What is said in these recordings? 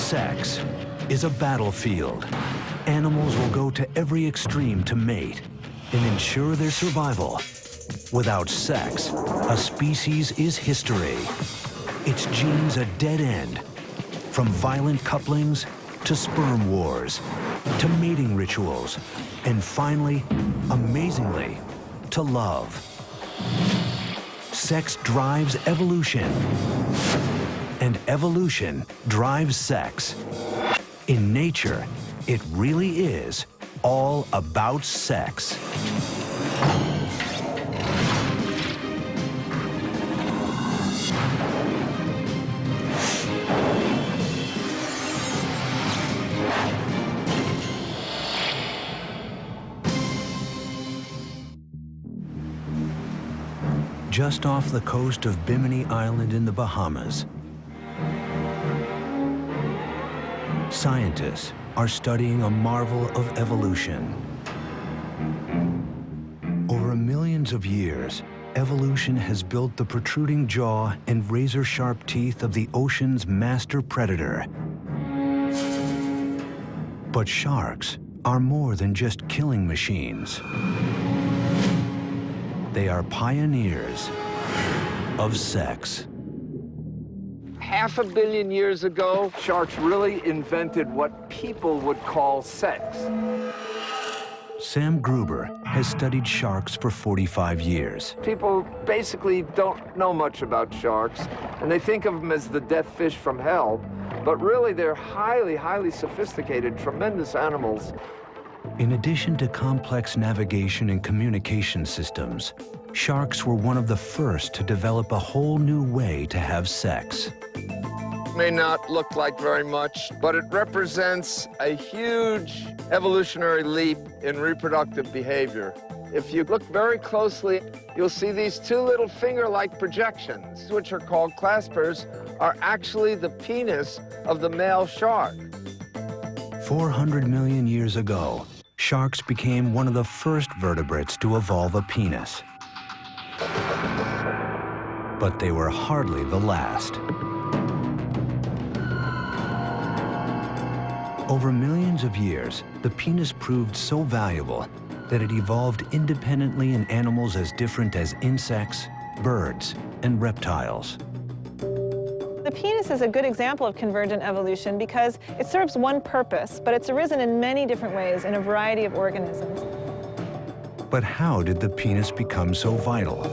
Sex is a battlefield. Animals will go to every extreme to mate and ensure their survival. Without sex, a species is history. Its genes a dead end. From violent couplings to sperm wars, to mating rituals, and finally, amazingly, to love. Sex drives evolution, and evolution drives sex. In nature, it really is all about sex. Just off the coast of Bimini Island in the Bahamas, scientists are studying a marvel of evolution. Over millions of years, evolution has built the protruding jaw and razor-sharp teeth of the ocean's master predator. But sharks are more than just killing machines. They are pioneers of sex. 500 million years ago, sharks really invented what people would call sex. Sam Gruber has studied sharks for 45 years. People basically don't know much about sharks, and they think of them as the death fish from hell, but really they're highly, highly sophisticated, tremendous animals. In addition to complex navigation and communication systems, sharks were one of the first to develop a whole new way to have sex. May not look like very much, but it represents a huge evolutionary leap in reproductive behavior. If you look very closely, you'll see these two little finger-like projections, which are called claspers, are actually the penis of the male shark. 400 million years ago, sharks became one of the first vertebrates to evolve a penis. But they were hardly the last. Over millions of years, the penis proved so valuable that it evolved independently in animals as different as insects, birds, and reptiles. The penis is a good example of convergent evolution because it serves one purpose, but it's arisen in many different ways in a variety of organisms. But how did the penis become so vital?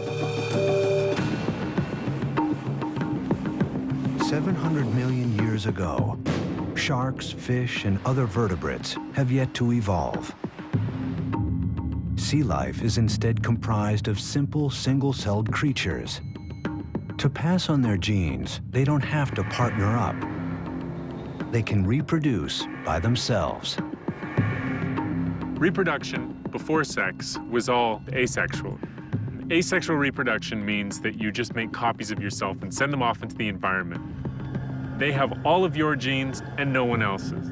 700 million years ago, sharks, fish, and other vertebrates have yet to evolve. Sea life is instead comprised of simple, single-celled creatures. To pass on their genes, they don't have to partner up. They can reproduce by themselves. Reproduction before sex was all asexual. Asexual reproduction means that you just make copies of yourself and send them off into the environment. They have all of your genes and no one else's.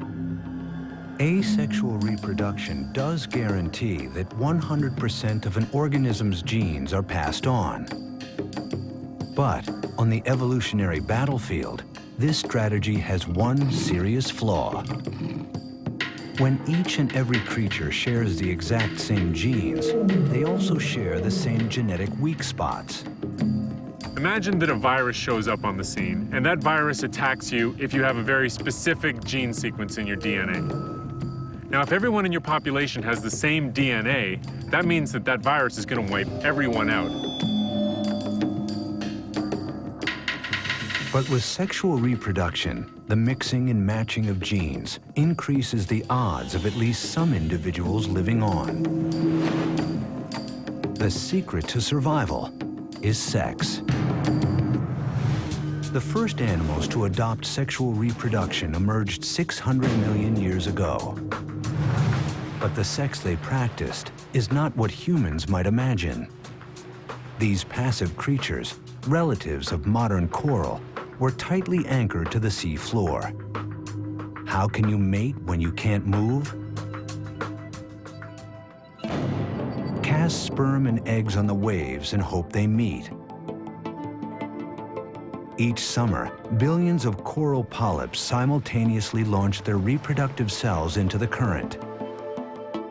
Asexual reproduction does guarantee that 100% of an organism's genes are passed on. But on the evolutionary battlefield, this strategy has one serious flaw. When each and every creature shares the exact same genes, they also share the same genetic weak spots. Imagine that a virus shows up on the scene, and that virus attacks you if you have a very specific gene sequence in your DNA. Now, if everyone in your population has the same DNA, that means that that virus is going to wipe everyone out. But with sexual reproduction, the mixing and matching of genes increases the odds of at least some individuals living on. The secret to survival is sex. The first animals to adopt sexual reproduction emerged 600 million years ago. But the sex they practiced is not what humans might imagine. These passive creatures, relatives of modern coral, were tightly anchored to the sea floor. How can you mate when you can't move? Cast sperm and eggs on the waves and hope they meet. Each summer, billions of coral polyps simultaneously launch their reproductive cells into the current.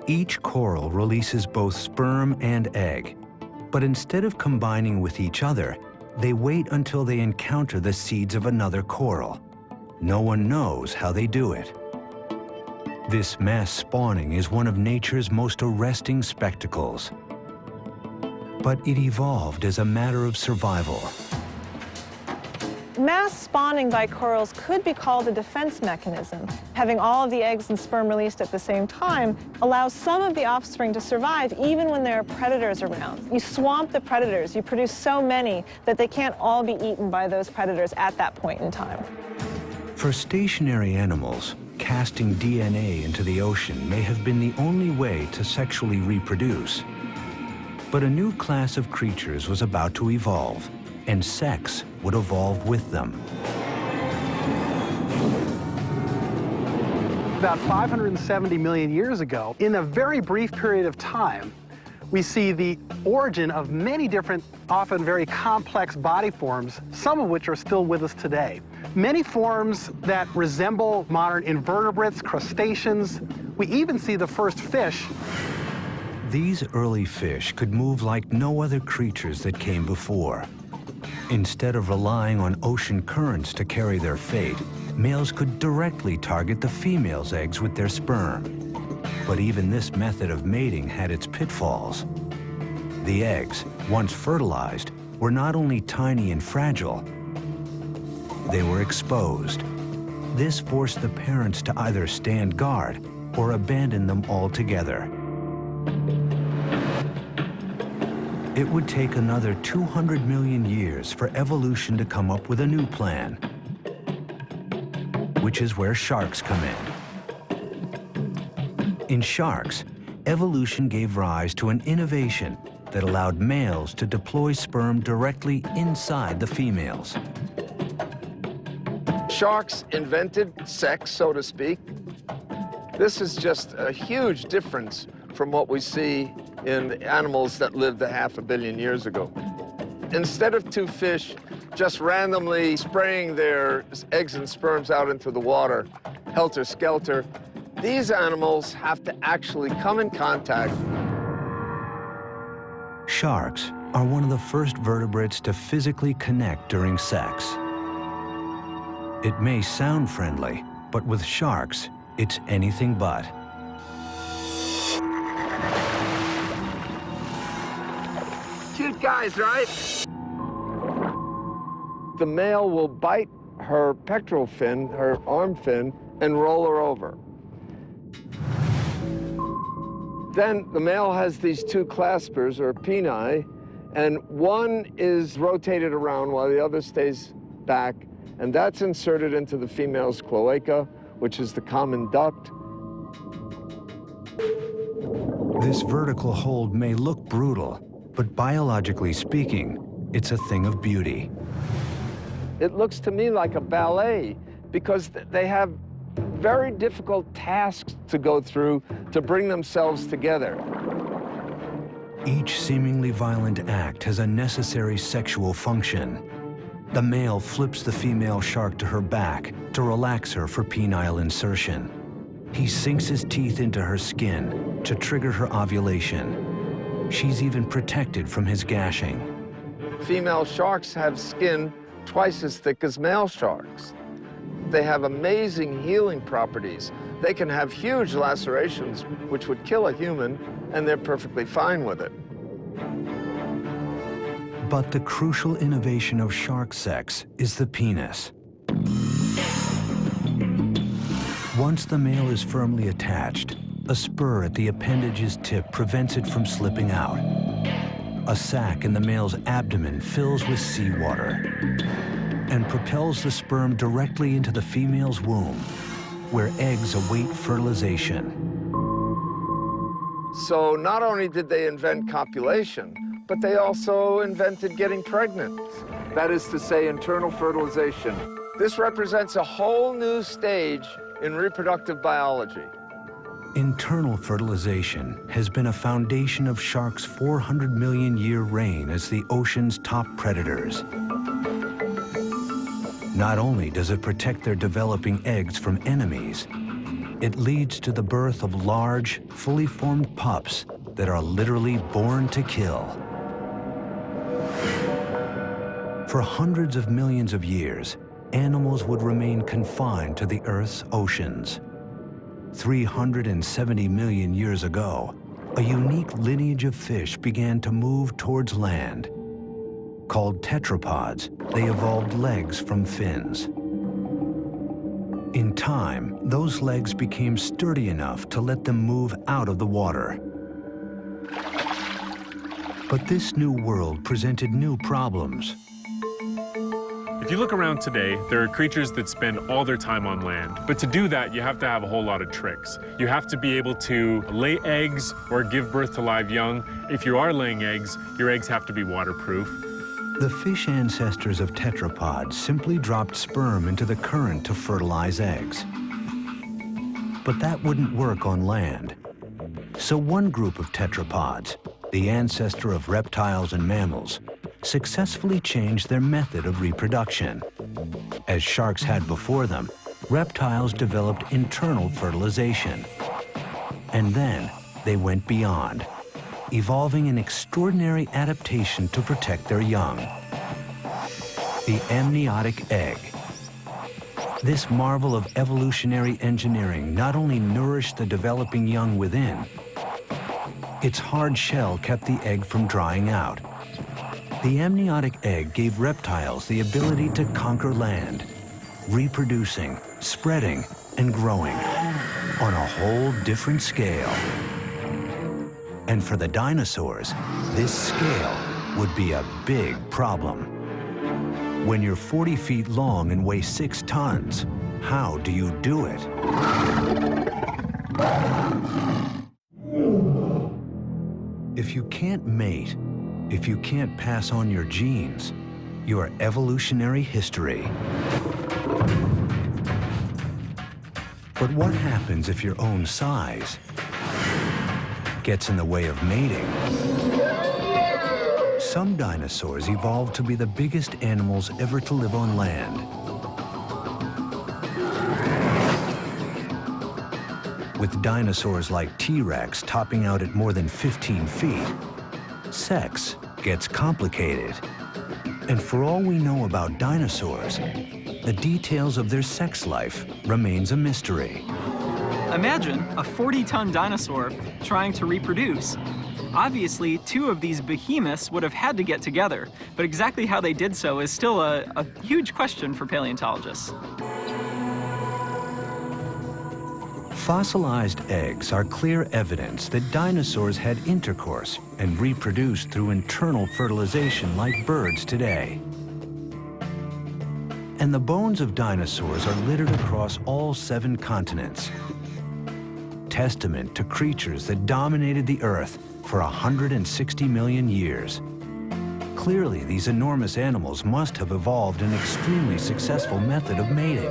Each coral releases both sperm and egg, but instead of combining with each other, they wait until they encounter the seeds of another coral. No one knows how they do it. This mass spawning is one of nature's most arresting spectacles. But it evolved as a matter of survival. Mass spawning by corals could be called a defense mechanism. Having all of the eggs and sperm released at the same time allows some of the offspring to survive even when there are predators around. You swamp the predators, you produce so many that they can't all be eaten by those predators at that point in time. For stationary animals, casting DNA into the ocean may have been the only way to sexually reproduce. But a new class of creatures was about to evolve, and sex would evolve with them. About 570 million years ago, in a very brief period of time, we see the origin of many different, often very complex body forms, some of which are still with us today. Many forms that resemble modern invertebrates, crustaceans. We even see the first fish. These early fish could move like no other creatures that came before. Instead of relying on ocean currents to carry their fate, males could directly target the female's eggs with their sperm. But even this method of mating had its pitfalls. The eggs, once fertilized, were not only tiny and fragile, they were exposed. This forced the parents to either stand guard or abandon them altogether. It would take another 200 million years for evolution to come up with a new plan, which is where sharks come in. In sharks, evolution gave rise to an innovation that allowed males to deploy sperm directly inside the females. Sharks invented sex, so to speak. This is just a huge difference from what we see in animals that lived 500 million years ago. Instead of two fish just randomly spraying their eggs and sperms out into the water, helter-skelter, these animals have to actually come in contact. Sharks are one of the first vertebrates to physically connect during sex. It may sound friendly, but with sharks, it's anything but. Cute guys, right? The male will bite her pectoral fin, her arm fin, and roll her over. Then the male has these two claspers, or peni, and one is rotated around while the other stays back, and that's inserted into the female's cloaca, which is the common duct. This vertical hold may look brutal, but biologically speaking, it's a thing of beauty. It looks to me like a ballet because they have very difficult tasks to go through to bring themselves together. Each seemingly violent act has a necessary sexual function. The male flips the female shark to her back to relax her for penile insertion. He sinks his teeth into her skin to trigger her ovulation. She's even protected from his gashing. Female sharks have skin twice as thick as male sharks. They have amazing healing properties. They can have huge lacerations, which would kill a human, and they're perfectly fine with it. But the crucial innovation of shark sex is the penis. Once the male is firmly attached, a spur at the appendage's tip prevents it from slipping out. A sac in the male's abdomen fills with seawater and propels the sperm directly into the female's womb, where eggs await fertilization. So not only did they invent copulation, but they also invented getting pregnant. That is to say, internal fertilization. This represents a whole new stage in reproductive biology. Internal fertilization has been a foundation of sharks' 400 million year reign as the ocean's top predators. Not only does it protect their developing eggs from enemies, it leads to the birth of large, fully formed pups that are literally born to kill. For hundreds of millions of years, animals would remain confined to the Earth's oceans. 370 million years ago, a unique lineage of fish began to move towards land. Called tetrapods, they evolved legs from fins. In time, those legs became sturdy enough to let them move out of the water. But this new world presented new problems. If you look around today, there are creatures that spend all their time on land. But to do that, you have to have a whole lot of tricks. You have to be able to lay eggs or give birth to live young. If you are laying eggs, your eggs have to be waterproof. The fish ancestors of tetrapods simply dropped sperm into the current to fertilize eggs. But that wouldn't work on land. So one group of tetrapods, the ancestor of reptiles and mammals, successfully changed their method of reproduction. As sharks had before them, reptiles developed internal fertilization. And then they went beyond, evolving an extraordinary adaptation to protect their young: the amniotic egg. This marvel of evolutionary engineering not only nourished the developing young within, its hard shell kept the egg from drying out. The amniotic egg gave reptiles the ability to conquer land, reproducing, spreading, and growing on a whole different scale. And for the dinosaurs, this scale would be a big problem. When you're 40 feet long and weigh 6 tons, how do you do it? If you can't mate, if you can't pass on your genes, your evolutionary history. But what happens if your own size gets in the way of mating? Some dinosaurs evolved to be the biggest animals ever to live on land. With dinosaurs like T-Rex topping out at more than 15 feet, sex gets complicated. And for all we know about dinosaurs, the details of their sex life remains a mystery. Imagine a 40-ton dinosaur trying to reproduce. Obviously, 2 of these behemoths would have had to get together, but exactly how they did so is still a huge question for paleontologists. Fossilized eggs are clear evidence that dinosaurs had intercourse and reproduced through internal fertilization like birds today. And the bones of dinosaurs are littered across all 7 continents, testament to creatures that dominated the Earth for 160 million years. Clearly, these enormous animals must have evolved an extremely successful method of mating.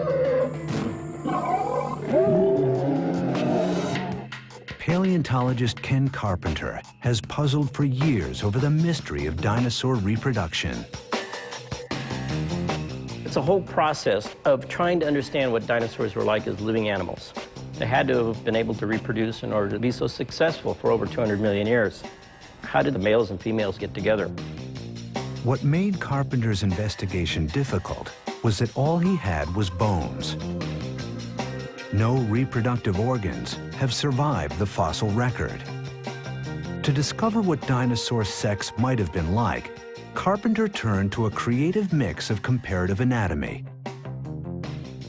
Paleontologist Ken Carpenter has puzzled for years over the mystery of dinosaur reproduction. It's a whole process of trying to understand what dinosaurs were like as living animals. They had to have been able to reproduce in order to be so successful for over 200 million years. How did the males and females get together? What made Carpenter's investigation difficult was that all he had was bones. No reproductive organs have survived the fossil record. To discover what dinosaur sex might have been like, Carpenter turned to a creative mix of comparative anatomy,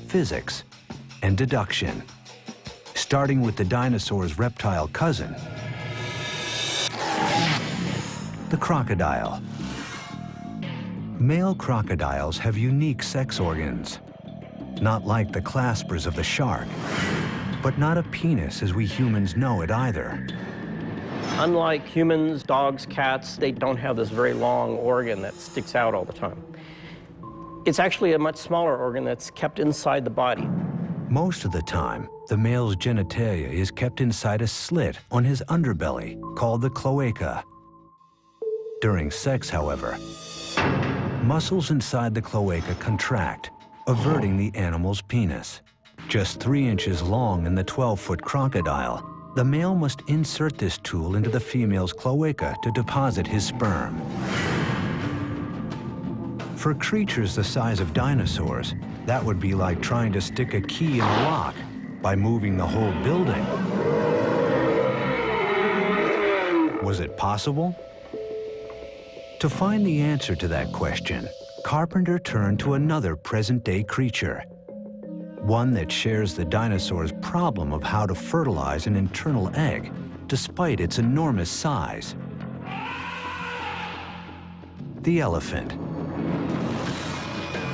physics, and deduction, starting with the dinosaur's reptile cousin, the crocodile. Male crocodiles have unique sex organs, not like the claspers of the shark, but not a penis as we humans know it either. Unlike humans, dogs, cats, they don't have this very long organ that sticks out all the time. It's actually a much smaller organ that's kept inside the body. Most of the time, the male's genitalia is kept inside a slit on his underbelly called the cloaca. During sex, however, muscles inside the cloaca contract, averting the animal's penis. Just 3 inches long in the 12-foot crocodile, the male must insert this tool into the female's cloaca to deposit his sperm. For creatures the size of dinosaurs, that would be like trying to stick a key in a lock by moving the whole building. Was it possible? To find the answer to that question, Carpenter turned to another present-day creature, one that shares the dinosaur's problem of how to fertilize an internal egg, despite its enormous size. The elephant.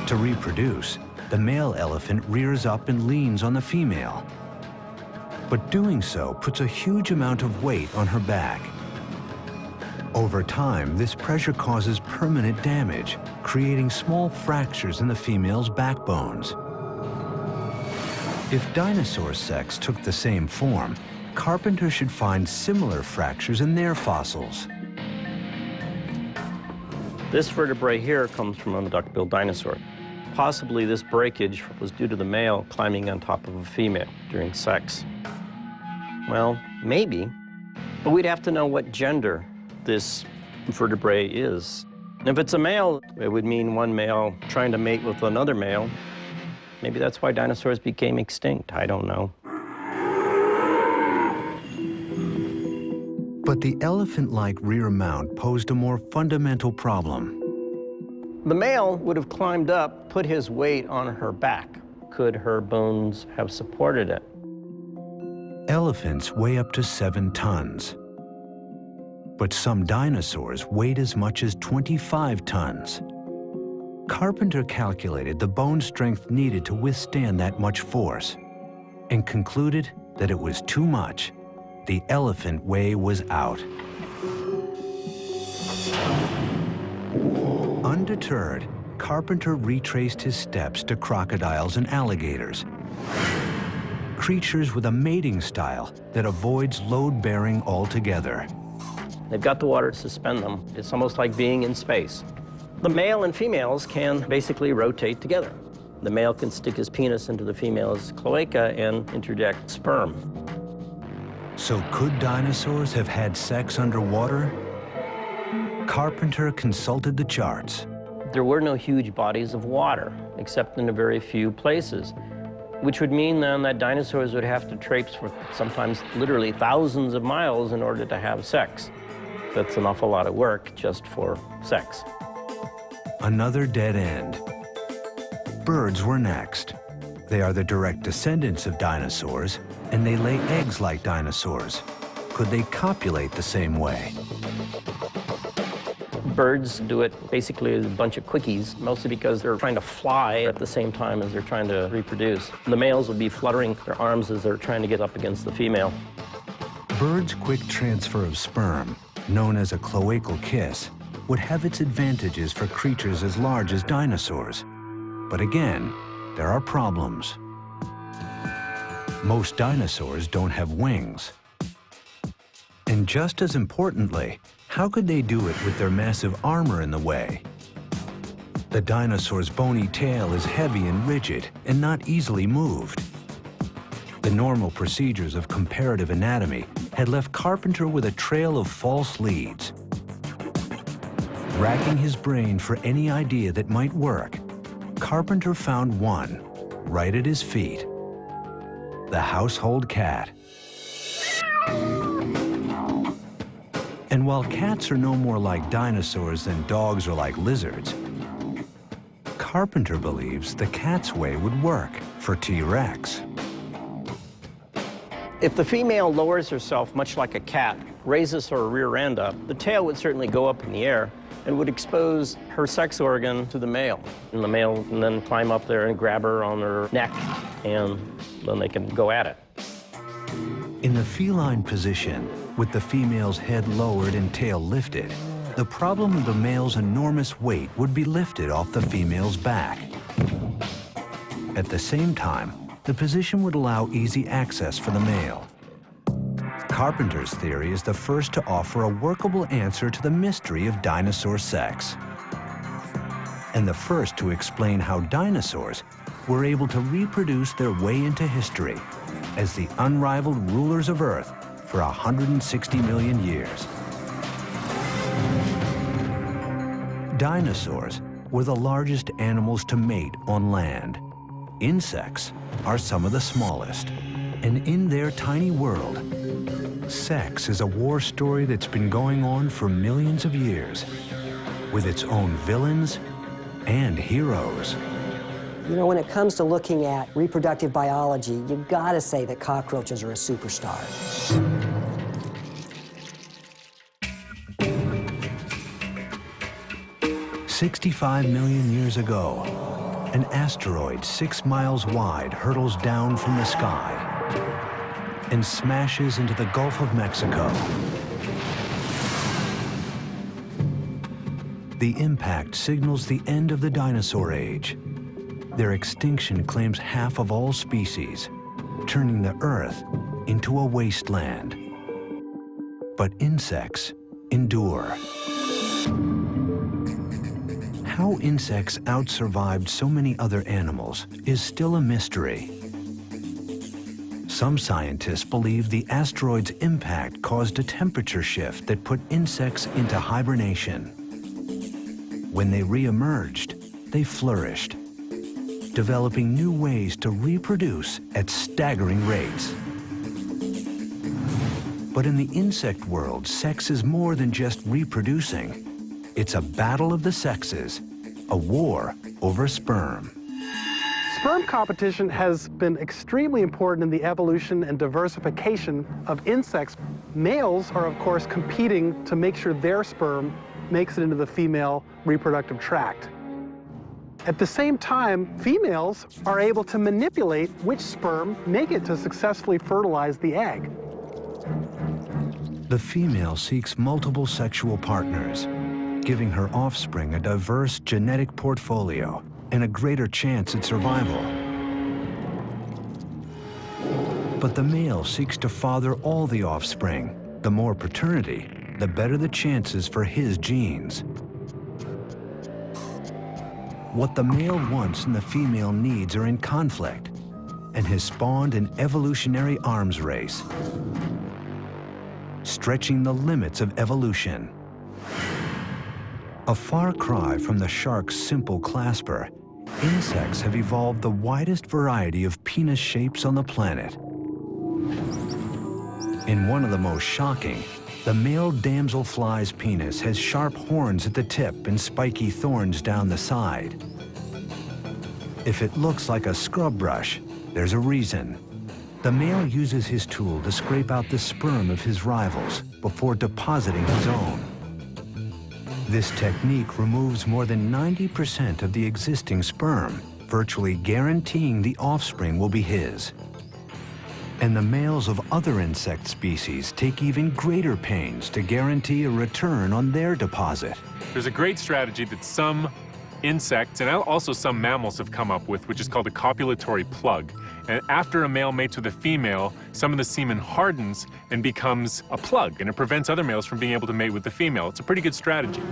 To reproduce, the male elephant rears up and leans on the female. But doing so puts a huge amount of weight on her back. Over time, this pressure causes permanent damage, creating small fractures in the female's backbones. If dinosaur sex took the same form, Carpenter should find similar fractures in their fossils. This vertebrae here comes from a duck-billed dinosaur. Possibly this breakage was due to the male climbing on top of a female during sex. Well, maybe, but we'd have to know what gender this vertebrae is. And if it's a male, it would mean one male trying to mate with another male. Maybe that's why dinosaurs became extinct. I don't know. But the elephant-like rear mount posed a more fundamental problem. The male would have climbed up, put his weight on her back. Could her bones have supported it? Elephants weigh up to 7 tons. But some dinosaurs weighed as much as 25 tons. Carpenter calculated the bone strength needed to withstand that much force and concluded that it was too much. The elephant way was out. Undeterred, Carpenter retraced his steps to crocodiles and alligators, creatures with a mating style that avoids load-bearing altogether. They've got the water to suspend them. It's almost like being in space. The male and females can basically rotate together. The male can stick his penis into the female's cloaca and interject sperm. So could dinosaurs have had sex underwater? Carpenter consulted the charts. There were no huge bodies of water, except in a very few places, which would mean then that dinosaurs would have to traipse for sometimes literally thousands of miles in order to have sex. That's an awful lot of work just for sex. Another dead end. Birds were next. They are the direct descendants of dinosaurs, and they lay eggs like dinosaurs. Could they copulate the same way? Birds do it basically as a bunch of quickies, mostly because they're trying to fly at the same time as they're trying to reproduce. The males would be fluttering their arms as they're trying to get up against the female. Birds' quick transfer of sperm, known as a cloacal kiss, would have its advantages for creatures as large as dinosaurs. But again, there are problems. Most dinosaurs don't have wings. And just as importantly, how could they do it with their massive armor in the way? The dinosaur's bony tail is heavy and rigid and not easily moved. The normal procedures of comparative anatomy had left Carpenter with a trail of false leads. Racking his brain for any idea that might work, Carpenter found one right at his feet: the household cat. And while cats are no more like dinosaurs than dogs are like lizards, Carpenter believes the cat's way would work for T-Rex. If the female lowers herself much like a cat, raises her rear end up, the tail would certainly go up in the air and would expose her sex organ to the male. And the male can then climb up there and grab her on her neck, and then they can go at it. In the feline position, with the female's head lowered and tail lifted, the problem of the male's enormous weight would be lifted off the female's back. At the same time, the position would allow easy access for the male. Carpenter's theory is the first to offer a workable answer to the mystery of dinosaur sex, and the first to explain how dinosaurs were able to reproduce their way into history as the unrivaled rulers of Earth for 160 million years. Dinosaurs were the largest animals to mate on land. Insects are some of the smallest. And in their tiny world, sex is a war story that's been going on for millions of years, with its own villains and heroes. You know, when it comes to looking at reproductive biology, you gotta say that cockroaches are a superstar. "65 million years ago, an asteroid 6 miles wide hurtles down from the sky and smashes into the Gulf of Mexico. The impact signals the end of the dinosaur age. Their extinction claims half of all species, turning the Earth into a wasteland. But insects endure. How insects outsurvived so many other animals is still a mystery. Some scientists believe the asteroid's impact caused a temperature shift that put insects into hibernation. When they re-emerged, they flourished, developing new ways to reproduce at staggering rates. But in the insect world, sex is more than just reproducing. It's a battle of the sexes, a war over sperm. Sperm competition has been extremely important in the evolution and diversification of insects. Males are, of course, competing to make sure their sperm makes it into the female reproductive tract. At the same time, females are able to manipulate which sperm make it to successfully fertilize the egg. The female seeks multiple sexual partners, giving her offspring a diverse genetic portfolio and a greater chance at survival. But the male seeks to father all the offspring. The more paternity, the better the chances for his genes. What the male wants and the female needs are in conflict, and has spawned an evolutionary arms race, stretching the limits of evolution. A far cry from the shark's simple clasper, insects have evolved the widest variety of penis shapes on the planet. In one of the most shocking, the male damselfly's penis has sharp horns at the tip and spiky thorns down the side. If it looks like a scrub brush, there's a reason. The male uses his tool to scrape out the sperm of his rivals before depositing his own. This technique removes more than 90% of the existing sperm, virtually guaranteeing the offspring will be his. And the males of other insect species take even greater pains to guarantee a return on their deposit. There's a great strategy that some insects and also some mammals have come up with, which is called a copulatory plug. And after a male mates with a female, some of the semen hardens and becomes a plug, and it prevents other males from being able to mate with the female. It's a pretty good strategy.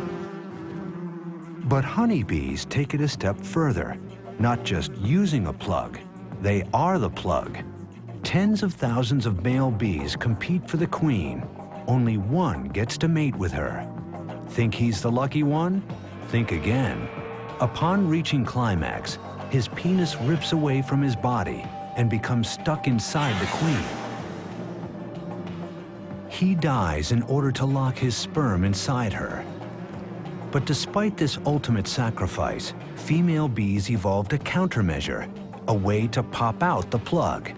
But honeybees take it a step further, not just using a plug, they are the plug. Tens of thousands of male bees compete for the queen. Only one gets to mate with her. Think he's the lucky one? Think again. Upon reaching climax, his penis rips away from his body and becomes stuck inside the queen. He dies in order to lock his sperm inside her. But despite this ultimate sacrifice, female bees evolved a countermeasure, a way to pop out the plug,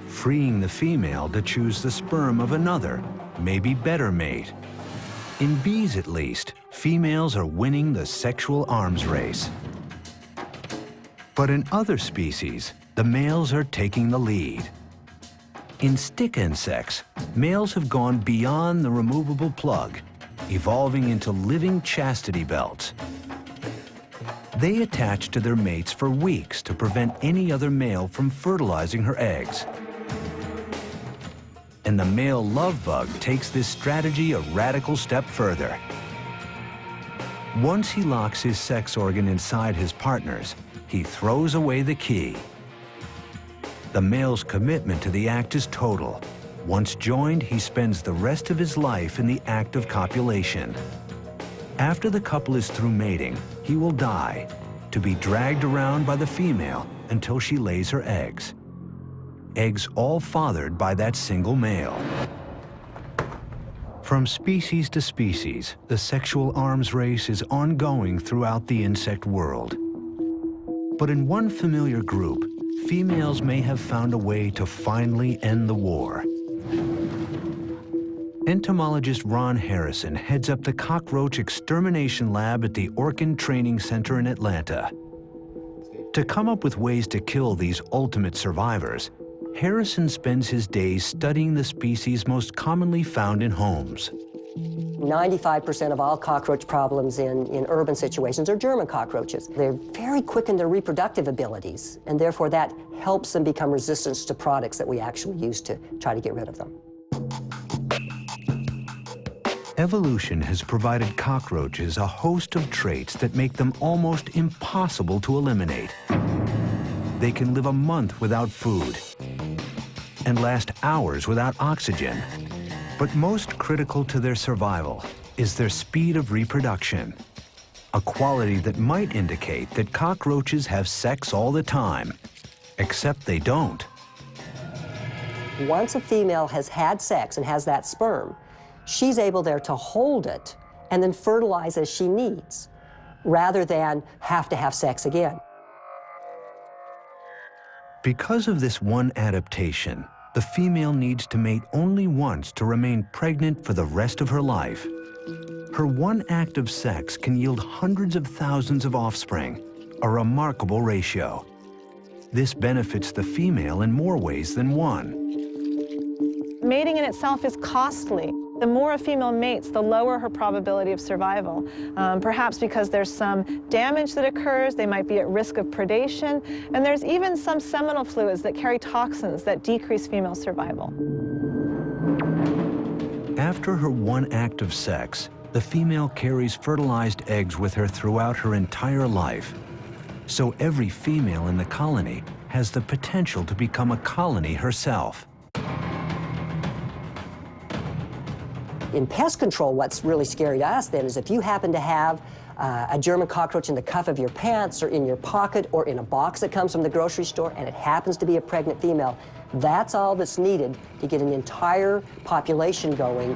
freeing the female to choose the sperm of another, maybe better mate. In bees, at least, females are winning the sexual arms race. But in other species, the males are taking the lead. In stick insects, males have gone beyond the removable plug, evolving into living chastity belts. They attach to their mates for weeks to prevent any other male from fertilizing her eggs. And the male love bug takes this strategy a radical step further. Once he locks his sex organ inside his partner's, he throws away the key. The male's commitment to the act is total. Once joined, he spends the rest of his life in the act of copulation. After the couple is through mating, he will die, to be dragged around by the female until she lays her eggs. Eggs all fathered by that single male. From species to species, the sexual arms race is ongoing throughout the insect world. But in one familiar group, females may have found a way to finally end the war. Entomologist Ron Harrison heads up the cockroach extermination lab at the Orkin Training Center in Atlanta. To come up with ways to kill these ultimate survivors, Harrison spends his days studying the species most commonly found in homes. 95% of all cockroach problems in urban situations are German cockroaches. They're very quick in their reproductive abilities, and therefore that helps them become resistant to products that we actually use to try to get rid of them. Evolution has provided cockroaches a host of traits that make them almost impossible to eliminate. They can live a month without food and last hours without oxygen. But most critical to their survival is their speed of reproduction, a quality that might indicate that cockroaches have sex all the time, except they don't. Once a female has had sex and has that sperm, she's able there to hold it and then fertilize as she needs, rather than have to have sex again. Because of this one adaptation, the female needs to mate only once to remain pregnant for the rest of her life. Her one act of sex can yield hundreds of thousands of offspring, a remarkable ratio. This benefits the female in more ways than one. Mating in itself is costly. The more a female mates, the lower her probability of survival. Perhaps because there's some damage that occurs, they might be at risk of predation, and there's even some seminal fluids that carry toxins that decrease female survival. After her one act of sex, the female carries fertilized eggs with her throughout her entire life. So every female in the colony has the potential to become a colony herself. In pest control, what's really scary to us then is if you happen to have a German cockroach in the cuff of your pants or in your pocket or in a box that comes from the grocery store and it happens to be a pregnant female, that's all that's needed to get an entire population going.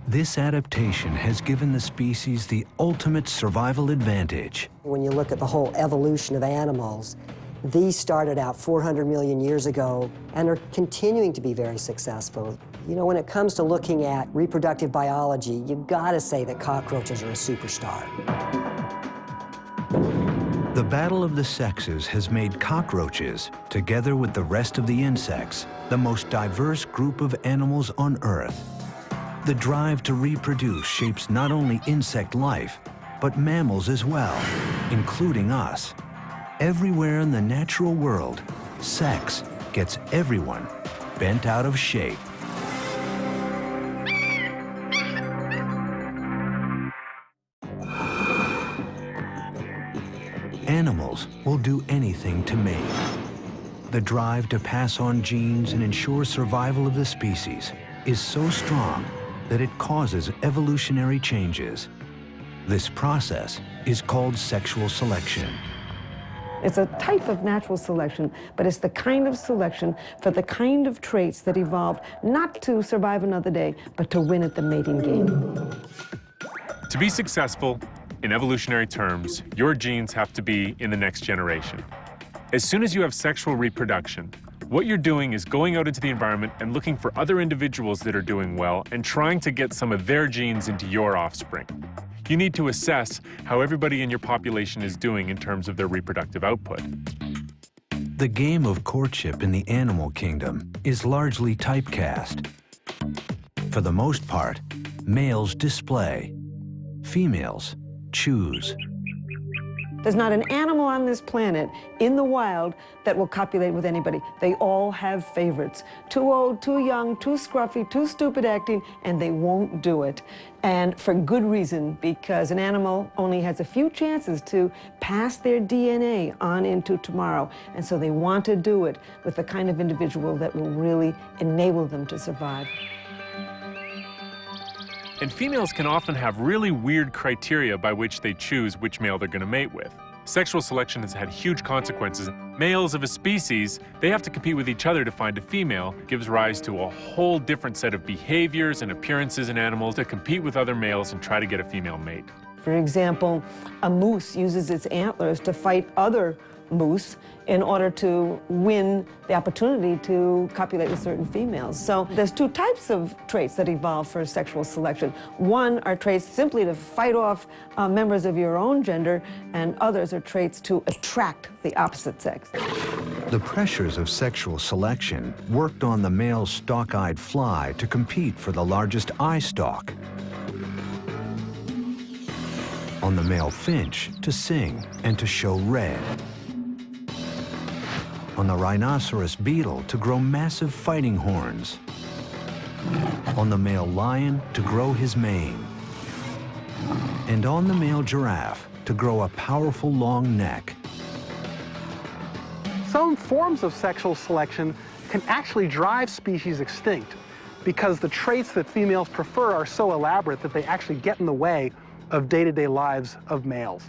This adaptation has given the species the ultimate survival advantage. When you look at the whole evolution of animals, these started out 400 million years ago and are continuing to be very successful. You know, when it comes to looking at reproductive biology, you've got to say that cockroaches are a superstar. The battle of the sexes has made cockroaches, together with the rest of the insects, the most diverse group of animals on Earth. The drive to reproduce shapes not only insect life, but mammals as well, including us. Everywhere in the natural world, sex gets everyone bent out of shape. Animals will do anything to mate. The drive to pass on genes and ensure survival of the species is so strong that it causes evolutionary changes. This process is called sexual selection. It's a type of natural selection, but it's the kind of selection for the kind of traits that evolved not to survive another day, but to win at the mating game. To be successful, in evolutionary terms, your genes have to be in the next generation. As soon as you have sexual reproduction, what you're doing is going out into the environment and looking for other individuals that are doing well and trying to get some of their genes into your offspring. You need to assess how everybody in your population is doing in terms of their reproductive output. The game of courtship in the animal kingdom is largely typecast. For the most part, males display, females choose. There's not an animal on this planet in the wild that will copulate with anybody. They all have favorites. Too old, too young, too scruffy, too stupid acting, and they won't do it. And for good reason, because an animal only has a few chances to pass their DNA on into tomorrow. And so they want to do it with the kind of individual that will really enable them to survive. And females can often have really weird criteria by which they choose which male they're going to mate with. Sexual selection has had huge consequences. Males of a species, they have to compete with each other to find a female. It gives rise to a whole different set of behaviors and appearances in animals to compete with other males and try to get a female mate. For example, a moose uses its antlers to fight other moose in order to win the opportunity to copulate with certain females. So there's two types of traits that evolve for sexual selection. One are traits simply to fight off members of your own gender, and others are traits to attract the opposite sex. The pressures of sexual selection worked on the male stalk-eyed fly to compete for the largest eye stalk, on the male finch to sing and to show red, on the rhinoceros beetle to grow massive fighting horns, on the male lion to grow his mane, and on the male giraffe to grow a powerful long neck. Some forms of sexual selection can actually drive species extinct because the traits that females prefer are so elaborate that they actually get in the way of day-to-day lives of males.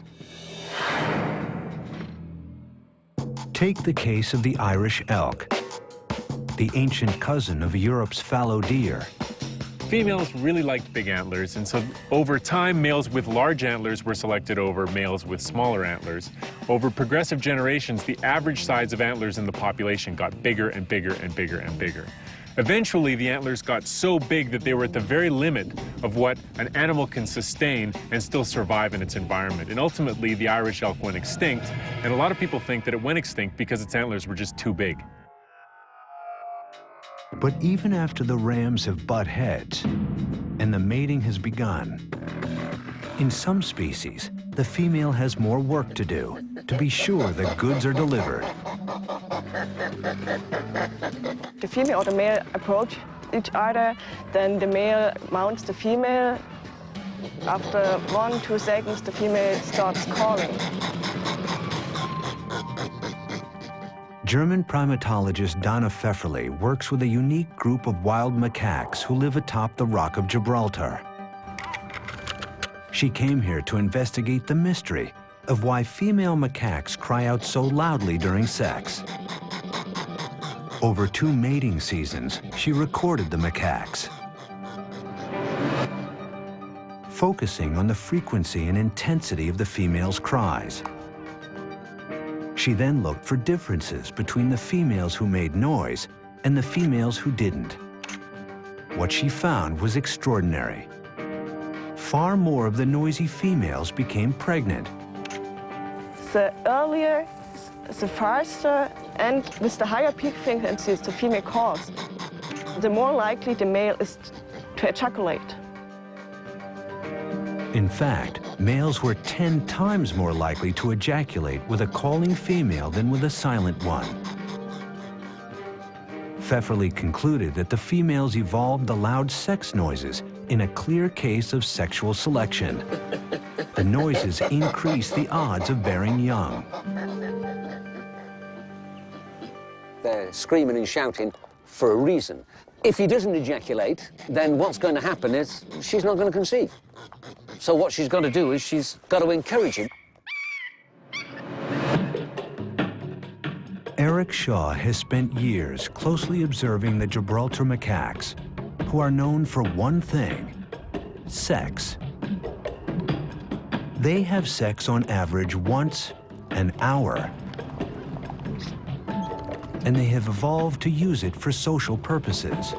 Take the case of the Irish elk, the ancient cousin of Europe's fallow deer. Females really liked big antlers, and so over time, males with large antlers were selected over males with smaller antlers. Over progressive generations, the average size of antlers in the population got bigger and bigger and bigger and bigger. Eventually, the antlers got so big that they were at the very limit of what an animal can sustain and still survive in its environment. And ultimately, the Irish elk went extinct, and a lot of people think that it went extinct because its antlers were just too big. But even after the rams have butt heads and the mating has begun, in some species, the female has more work to do to be sure the goods are delivered. The female or the male approach each other, then the male mounts the female. After 1-2 seconds, the female starts calling. German primatologist Donna Pfefferle works with a unique group of wild macaques who live atop the Rock of Gibraltar. She came here to investigate the mystery of why female macaques cry out so loudly during sex. Over 2 mating seasons, she recorded the macaques, focusing on the frequency and intensity of the females' cries. She then looked for differences between the females who made noise and the females who didn't. What she found was extraordinary. Far more of the noisy females became pregnant. The earlier, the faster, and with the higher peak frequencies the female calls, the more likely the male is to ejaculate. In fact, males were 10 times more likely to ejaculate with a calling female than with a silent one. Pfefferle concluded that the females evolved the loud sex noises in a clear case of sexual selection. The noises increase the odds of bearing young. They're screaming and shouting for a reason. If he doesn't ejaculate, then what's going to happen is she's not going to conceive. So what she's got to do is she's got to encourage him. Eric Shaw has spent years closely observing the Gibraltar macaques, who are known for one thing: sex. They have sex on average once an hour, and they have evolved to use it for social purposes.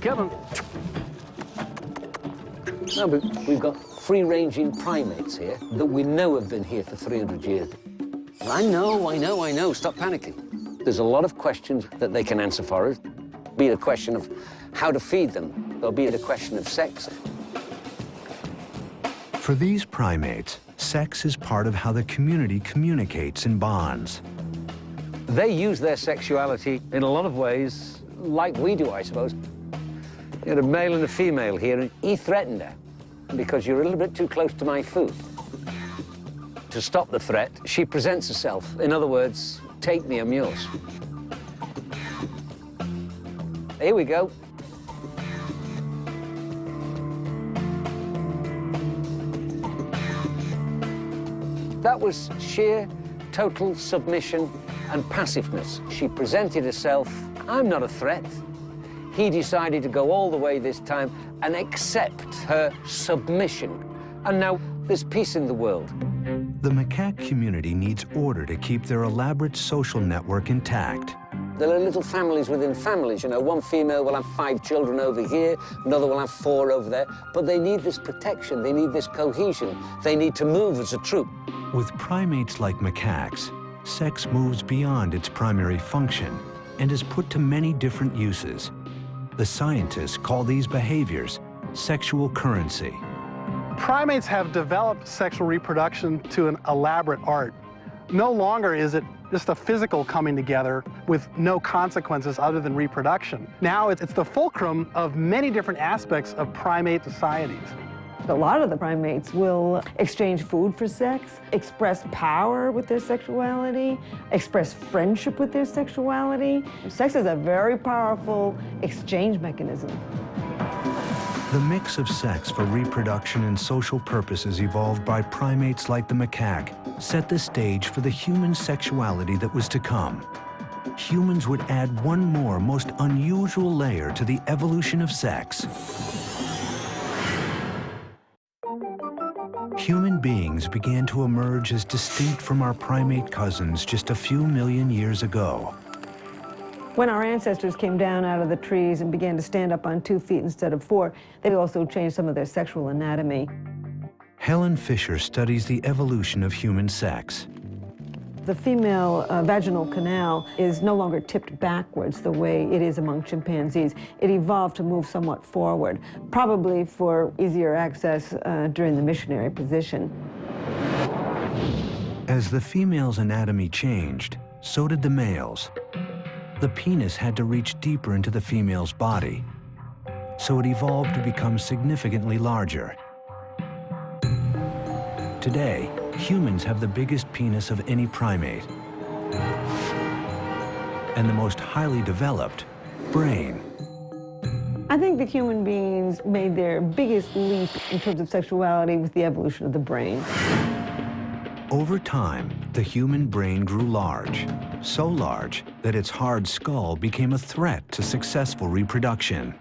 Kevin. No, but we've got free-ranging primates here that we know have been here for 300 years. I know. Stop panicking. There's a lot of questions that they can answer for us. Be it a question of how to feed them, or be it a question of sex. For these primates, sex is part of how the community communicates and bonds. They use their sexuality in a lot of ways like we do, I suppose. You had a male and a female here, and he threatened her because you're a little bit too close to my food. To stop the threat, she presents herself. In other words, take me, I'm yours. Here we go. That was sheer, total submission and passiveness. She presented herself, I'm not a threat. He decided to go all the way this time and accept her submission. And now there's peace in the world. The macaque community needs order to keep their elaborate social network intact. There are little families within families, you know. One female will have 5 children over here, another will have 4 over there, but they need this protection, they need this cohesion, they need to move as a troop. With primates like macaques, sex moves beyond its primary function and is put to many different uses. The scientists call these behaviors sexual currency. Primates have developed sexual reproduction to an elaborate art. No longer is it just a physical coming together with no consequences other than reproduction. Now it's the fulcrum of many different aspects of primate societies. A lot of the primates will exchange food for sex, express power with their sexuality, express friendship with their sexuality. Sex is a very powerful exchange mechanism. The mix of sex for reproduction and social purposes evolved by primates like the macaque set the stage for the human sexuality that was to come. Humans would add one more most unusual layer to the evolution of sex. Human beings began to emerge as distinct from our primate cousins just a few million years ago. When our ancestors came down out of the trees and began to stand up on 2 feet instead of 4, they also changed some of their sexual anatomy. Helen Fisher studies the evolution of human sex. The female vaginal canal is no longer tipped backwards the way it is among chimpanzees. It evolved to move somewhat forward, probably for easier access during the missionary position. As the female's anatomy changed, so did the male's. The penis had to reach deeper into the female's body, so it evolved to become significantly larger. Today, humans have the biggest penis of any primate and the most highly developed brain. I think that human beings made their biggest leap in terms of sexuality with the evolution of the brain. Over time, the human brain grew large, so large that its hard skull became a threat to successful reproduction.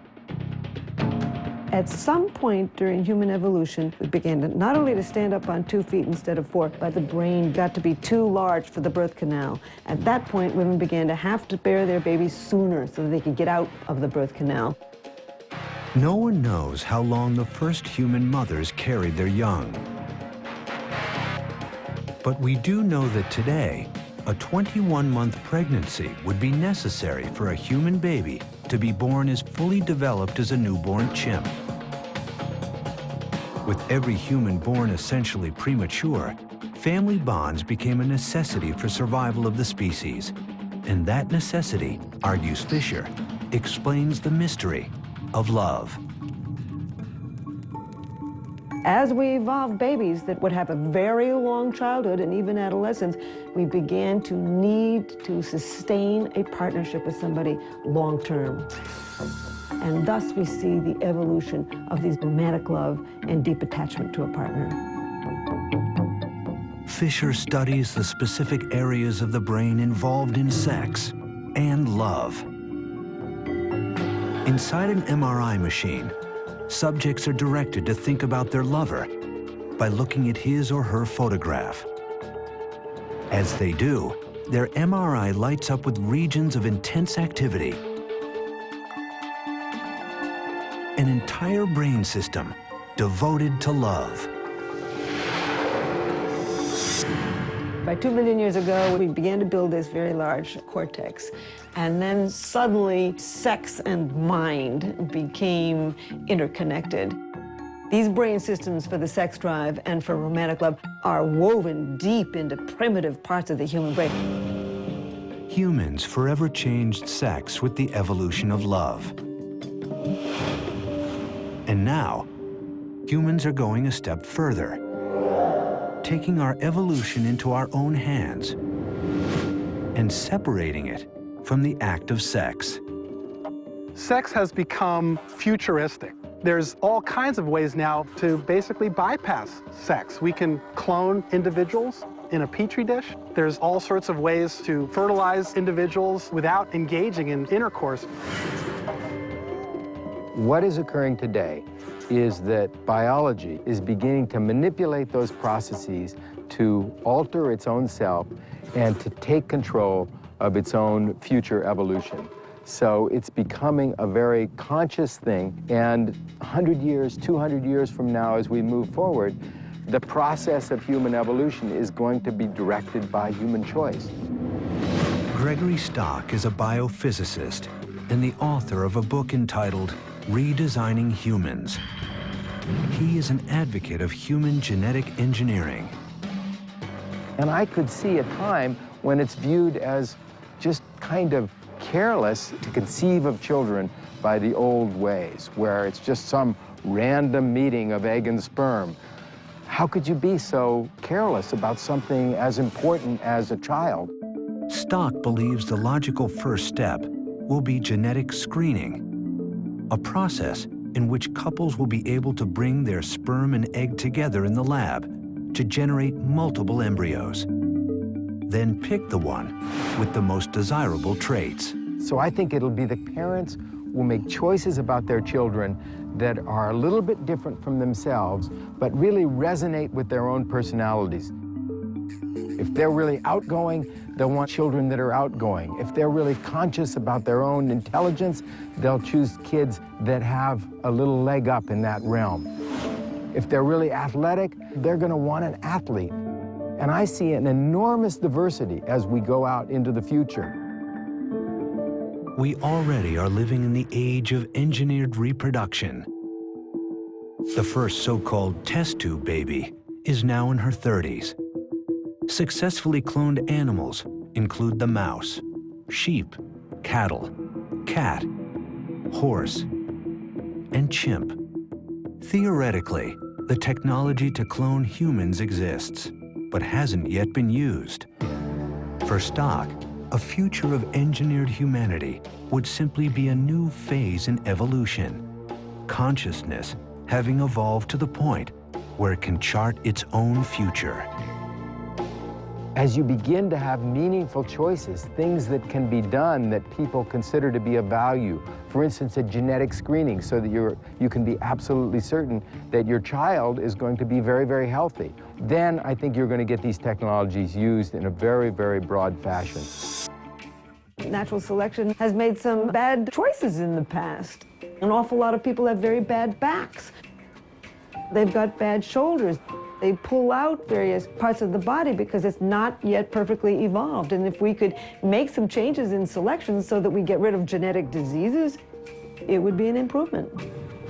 At some point during human evolution, we began to not only to stand up on 2 feet instead of 4, but the brain got to be too large for the birth canal. At that point, women began to have to bear their babies sooner so that they could get out of the birth canal. No one knows how long the first human mothers carried their young. But we do know that today, a 21-month pregnancy would be necessary for a human baby to be born as fully developed as a newborn chimp. With every human born essentially premature, family bonds became a necessity for survival of the species. And that necessity, argues Fisher, explains the mystery of love. As we evolved babies that would have a very long childhood and even adolescence, we began to need to sustain a partnership with somebody long term. And thus we see the evolution of these romantic love and deep attachment to a partner. Fisher studies the specific areas of the brain involved in sex and love. Inside an MRI machine, subjects are directed to think about their lover by looking at his or her photograph. As they do, their MRI lights up with regions of intense activity. An entire brain system devoted to love. By 2 million years ago, we began to build this very large cortex. And then suddenly, sex and mind became interconnected. These brain systems for the sex drive and for romantic love are woven deep into primitive parts of the human brain. Humans forever changed sex with the evolution of love. And now, humans are going a step further, taking our evolution into our own hands and separating it from the act of sex. Sex has become futuristic. There's all kinds of ways now to basically bypass sex. We can clone individuals in a petri dish. There's all sorts of ways to fertilize individuals without engaging in intercourse. What is occurring today is that biology is beginning to manipulate those processes to alter its own self and to take control of its own future evolution. So it's becoming a very conscious thing, and 100 years, 200 years from now, as we move forward, the process of human evolution is going to be directed by human choice. Gregory Stock is a biophysicist and the author of a book entitled Redesigning Humans. He is an advocate of human genetic engineering. And I could see a time when it's viewed as just kind of careless to conceive of children by the old ways, where it's just some random meeting of egg and sperm. How could you be so careless about something as important as a child? Stock believes the logical first step will be genetic screening, a process in which couples will be able to bring their sperm and egg together in the lab to generate multiple embryos. Then pick the one with the most desirable traits. So I think it'll be the parents will make choices about their children that are a little bit different from themselves, but really resonate with their own personalities. If they're really outgoing, they'll want children that are outgoing. If they're really conscious about their own intelligence, they'll choose kids that have a little leg up in that realm. If they're really athletic, they're going to want an athlete. And I see an enormous diversity as we go out into the future. We already are living in the age of engineered reproduction. The first so-called test tube baby is now in her 30s. Successfully cloned animals include the mouse, sheep, cattle, cat, horse, and chimp. Theoretically, the technology to clone humans exists, but hasn't yet been used. For Stock, a future of engineered humanity would simply be a new phase in evolution, consciousness having evolved to the point where it can chart its own future. As you begin to have meaningful choices, things that can be done that people consider to be of value, for instance, a genetic screening so that you can be absolutely certain that your child is going to be very, very healthy, then I think you're going to get these technologies used in a very, very broad fashion. Natural selection has made some bad choices in the past. An awful lot of people have very bad backs. They've got bad shoulders. They pull out various parts of the body because it's not yet perfectly evolved. And if we could make some changes in selection so that we get rid of genetic diseases, it would be an improvement.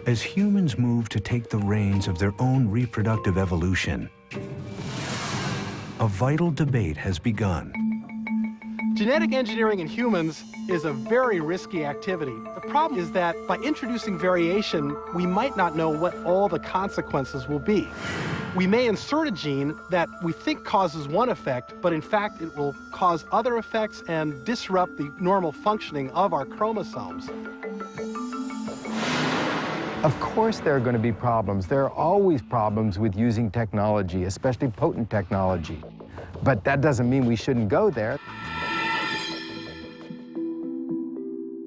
As humans move to take the reins of their own reproductive evolution, a vital debate has begun. Genetic engineering in humans is a very risky activity. The problem is that by introducing variation, we might not know what all the consequences will be. We may insert a gene that we think causes one effect, but in fact it will cause other effects and disrupt the normal functioning of our chromosomes. Of course there are going to be problems. There are always problems with using technology, especially potent technology. But that doesn't mean we shouldn't go there.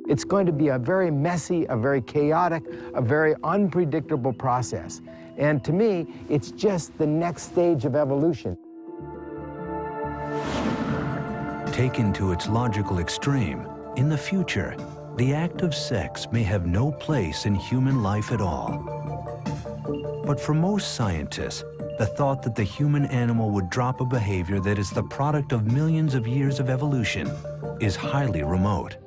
It's going to be a very messy, a very chaotic, a very unpredictable process. And to me, it's just the next stage of evolution. Taken to its logical extreme, in the future, the act of sex may have no place in human life at all. But for most scientists, the thought that the human animal would drop a behavior that is the product of millions of years of evolution is highly remote.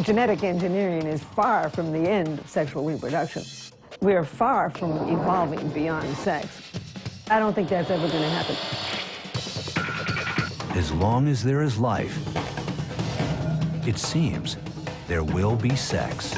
Genetic engineering is far from the end of sexual reproduction. We are far from evolving beyond sex. I don't think that's ever going to happen. As long as there is life, it seems there will be sex.